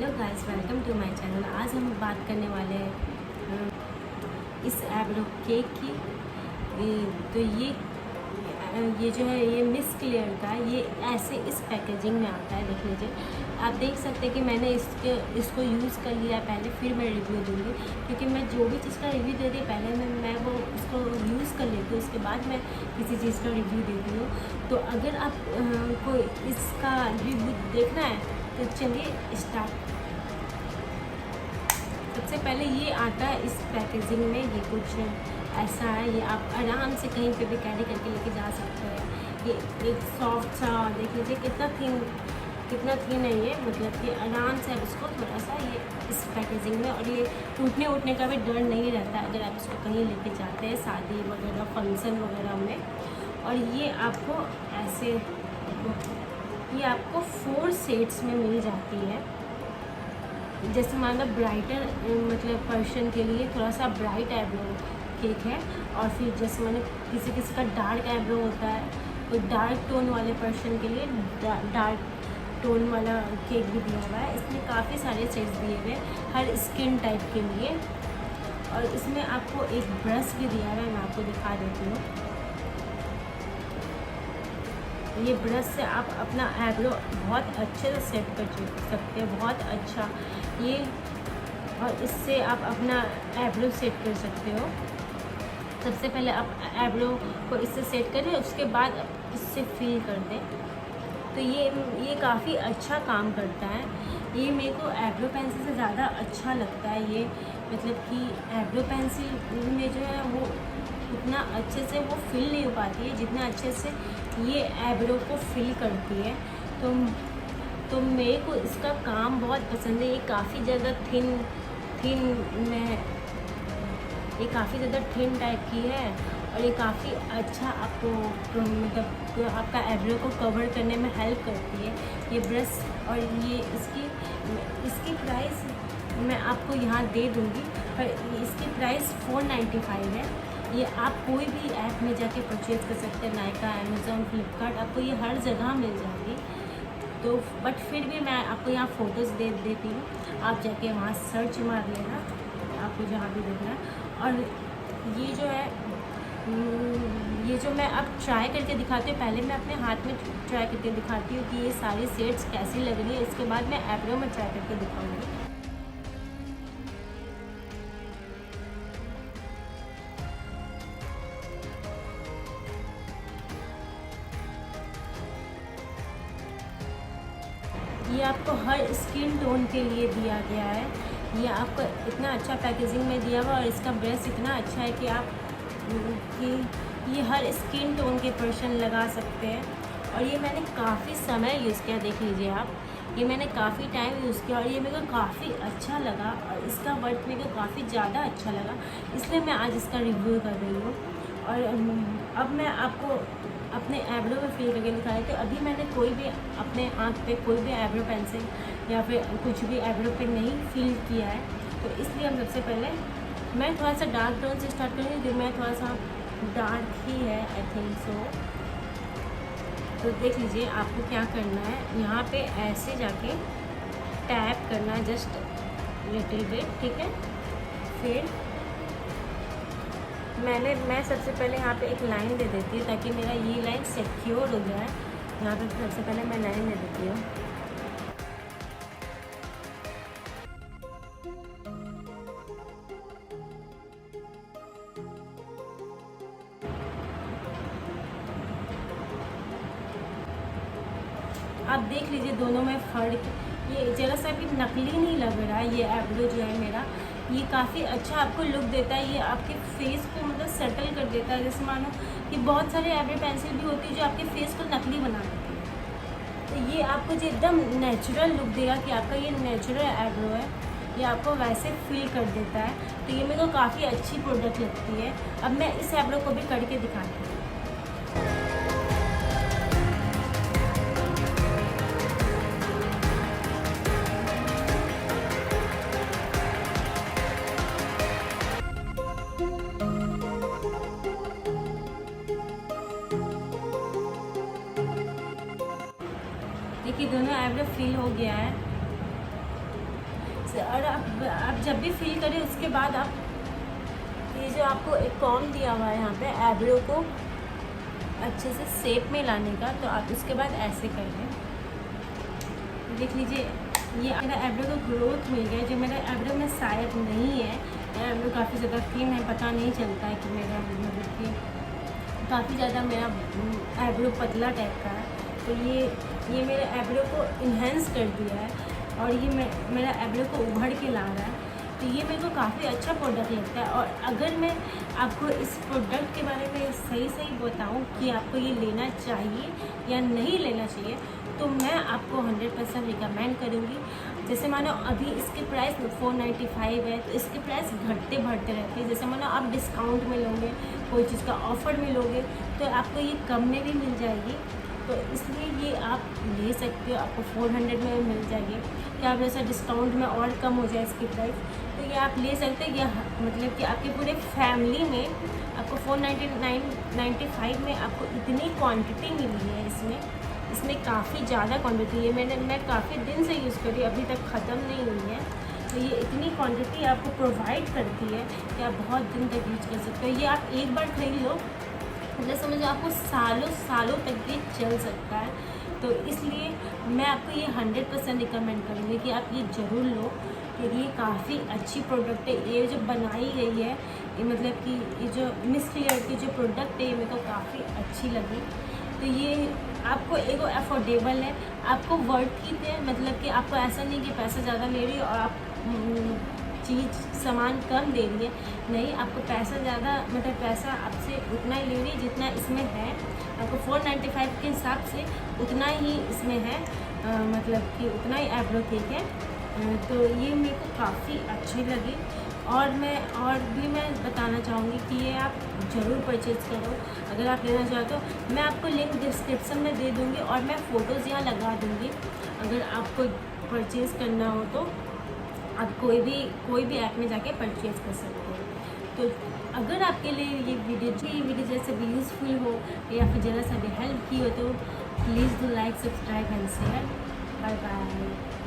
Hello guys, welcome to my channel. आज हम बात करने वाले हैं इस एब्रो केक की। तो ये जो है ये मिस क्लियर का है। ये ऐसे इस पैकेजिंग में आता है। देख लीजिए, आप देख सकते हैं कि मैंने इसको यूज़ कर लिया पहले, फिर मैं रिव्यू दूँगी। क्योंकि मैं जो भी चीज़ का रिव्यू देती हूँ पहले मैं वो उसको यूज़ कर लेती हूँ, उसके बाद मैं किसी चीज़ का रिव्यू देती हूँ। तो अगर आप को इसका रिव्यू देखना है तो चलिए स्टार्ट। सबसे पहले ये आता है इस पैकेजिंग में, ये कुछ ऐसा है। ये आप आराम से कहीं पे भी कैरी करके लेके जा सकते हैं। ये एक सॉफ्ट सा, देख लीजिए कितना थिन है ये। मतलब कि आराम से आप इसको थोड़ा सा ये इस पैकेजिंग में, और ये टूटने उटने का भी डर नहीं रहता अगर आप इसको कहीं लेके जाते हैं शादी वगैरह, फंक्शन वगैरह में। और ये आपको ऐसे, ये आपको 4 सेट्स में मिल जाती है। जैसे मान लो ब्राइटर मतलब पर्सन के लिए थोड़ा सा ब्राइट आईब्रो केक है, और फिर जैसे मैंने किसी का डार्क आईब्रो होता है, तो डार्क टोन वाले पर्सन के लिए डार्क टोन वाला केक भी दिया हुआ है। इसमें काफ़ी सारे सेट्स दिए हुए हर स्किन टाइप के लिए। और इसमें आपको एक ब्रश भी दिया हुआ है, मैं आपको दिखा देती हूँ। ये ब्रश से आप अपना आईब्रो बहुत अच्छे से सेट कर सकते हैं, बहुत अच्छा ये। और इससे आप अपना आईब्रो सेट कर सकते हो। सबसे पहले आप आईब्रो को इससे सेट करें, उसके बाद इससे फिल कर दें। तो ये काफ़ी अच्छा काम करता है। ये मेरे को आईब्रो पेंसिल से ज़्यादा अच्छा लगता है ये। मतलब कि आईब्रो पेंसिल में जो है वो उतना अच्छे से वो फिल नहीं हो पाती है जितना अच्छे से ये आईब्रो को फिल करती है। तो मेरे को इसका काम बहुत पसंद है। ये काफ़ी ज़्यादा थिन में, ये काफ़ी ज़्यादा थिन टाइप की है, और ये काफ़ी अच्छा आपको मतलब आपका आईब्रो को कवर करने में हेल्प करती है ये ब्रश। और ये इसकी प्राइस मैं आपको यहाँ दे दूँगी, पर इसकी प्राइस 495 है। ये आप कोई भी ऐप में जाके परचेज़ कर सकते हैं, नायका, अमेज़ॉन, फ्लिपकार्ट, आपको ये हर जगह मिल जाएगी। तो बट फिर भी मैं आपको यहाँ फ़ोटोज़ दे देती हूँ, आप जाके वहाँ सर्च मार लेना आपको जहाँ भी देखना है। और ये जो है ये जो मैं अब ट्राई करके दिखाती हूँ, पहले मैं अपने हाथ में ट्राई करके दिखाती हूँ कि ये सारी शेड्स कैसी लग रही है। इसके बाद मैं आईब्रो में ट्राई करके दिखाऊँगी। ये आपको हर स्किन टोन के लिए दिया गया है। ये आपको इतना अच्छा पैकेजिंग में दिया हुआ, और इसका ब्रश इतना अच्छा है कि ये हर स्किन टोन के पर्सन लगा सकते हैं। और ये मैंने काफ़ी समय यूज़ किया, देख लीजिए आप, ये मैंने काफ़ी टाइम यूज़ किया, और ये मेरे को काफ़ी अच्छा लगा, और इसका वर्क मेरे को काफ़ी ज़्यादा अच्छा लगा, इसलिए मैं आज इसका रिव्यू कर रही हूँ। और अब मैं आपको अपने आईब्रो में फिल करके दिखा रही थी। अभी मैंने कोई भी अपने आँख पे कोई भी आईब्रो पेंसिल या फिर कुछ भी आईब्रो पे नहीं फिल किया है, तो इसलिए हम सबसे पहले मैं थोड़ा सा डार्क टोन से स्टार्ट करूँगी, जो मैं थोड़ा सा डार्क ही है, आई थिंक सो। तो देख लीजिए आपको क्या करना है, यहाँ पे ऐसे जाके टैप करना है, जस्ट लिटिल बिट, ठीक है। फिर मैं सबसे पहले यहाँ पे एक लाइन दे देती हूँ ताकि मेरा ये लाइन सिक्योर हो जाए। यहाँ पे सबसे पहले मैं लाइन दे देती हूँ। आप देख लीजिए दोनों में फ़र्क, ये ज़रा सा भी नकली नहीं लग रहा है। ये आईब्रो जो है मेरा, ये काफ़ी अच्छा आपको लुक देता है। ये आपके फेस को मतलब सेटल कर देता है। जैसे मानो कि बहुत सारे आईब्रो पेंसिल भी होती है जो आपके फेस को नकली बना देती है, तो ये आपको जो एकदम नेचुरल लुक देगा कि आपका ये नेचुरल आईब्रो है, ये आपको वैसे फील कर देता है। तो ये मेरे को काफ़ी अच्छी प्रोडक्ट लगती है। अब मैं इस आईब्रो को भी करके दिखाती हूँ। देखिए दोनों आईब्रो फिल हो गया है। और आप जब भी फिल करें उसके बाद आप ये जो आपको एक कॉम दिया हुआ है यहाँ पे आईब्रो को अच्छे से शेप में लाने का, तो आप उसके बाद ऐसे कर लें। देख लीजिए ये मेरा आईब्रो को ग्रोथ मिल गया, जो मेरा आईब्रो में शायद नहीं है। मेरा आईब्रो काफ़ी ज़्यादा थिन है, पता नहीं चलता है कि मेरा मतलब कि काफ़ी ज़्यादा मेरा आईब्रो पतला टाइप का है। तो ये मेरे आईब्रो को इन्हेंस कर दिया है और ये मेरा आईब्रो को उभर के ला रहा है। तो ये मेरे को काफ़ी अच्छा प्रोडक्ट लगता है। और अगर मैं आपको इस प्रोडक्ट के बारे में सही बताऊं कि आपको ये लेना चाहिए या नहीं लेना चाहिए, तो मैं आपको 100% रिकमेंड करूँगी। जैसे मानो अभी इसके प्राइस 495 है, तो इसके प्राइस घटते बढ़ते रहते हैं। जैसे मानो आप डिस्काउंट में लोगे, कोई चीज़ का ऑफ़र में लोगे, तो आपको ये कम में भी मिल जाएगी। तो इसलिए ये आप ले सकते हो, आपको 400 में मिल जाएगी। क्या आप जैसा डिस्काउंट में और कम हो जाए इसकी प्राइस, तो ये आप ले सकते हैं। या मतलब कि आपके पूरे फैमिली में आपको 495 में आपको इतनी क्वांटिटी मिली है। इसमें काफ़ी ज़्यादा क्वांटिटी है। मैं काफ़ी दिन से यूज़ कर रही हूँ, अभी तक ख़त्म नहीं हुई है। तो ये इतनी क्वांटिटी आपको प्रोवाइड करती है कि आप बहुत दिन तक यूज कर सकते हो। ये आप एक बार खरीद लो, मतलब समझो आपको सालों तक ये चल सकता है। तो इसलिए मैं आपको ये 100% रिकमेंड करूँगी कि आप ये ज़रूर लो, क्योंकि ये काफ़ी अच्छी प्रोडक्ट है। ये जो बनाई गई है, ये मतलब कि ये जो मिस क्लियर की जो प्रोडक्ट है, ये मेरे को काफ़ी अच्छी लगी। तो ये आपको एक अफोर्डेबल है, आपको वर्थ इट है। मतलब कि आपको ऐसा नहीं कि पैसा ज़्यादा ले रही है और आप सामान कम दे रही है। नहीं, आपको पैसा ज़्यादा मतलब पैसा आपसे उतना ही ले रही है जितना इसमें है। आपको 495 के हिसाब से उतना ही इसमें है, मतलब कि उतना ही आईब्रो केक है। तो ये मेरे को काफ़ी अच्छी लगी। और मैं बताना चाहूँगी कि ये आप ज़रूर परचेज़ करो अगर आप लेना चाहते हो। मैं आपको लिंक डिस्क्रिप्शन में दे दूँगी और मैं फ़ोटोज़ यहाँ लगा दूँगी। अगर आपको परचेज़ करना हो तो आप कोई भी ऐप में जाके परचेज़ कर सकते हो। तो अगर आपके लिए ये वीडियो जैसे भी यूज़फुल हो या फिर ज़रा सा भी हेल्प की हो, तो please do like, subscribe and share. Bye bye.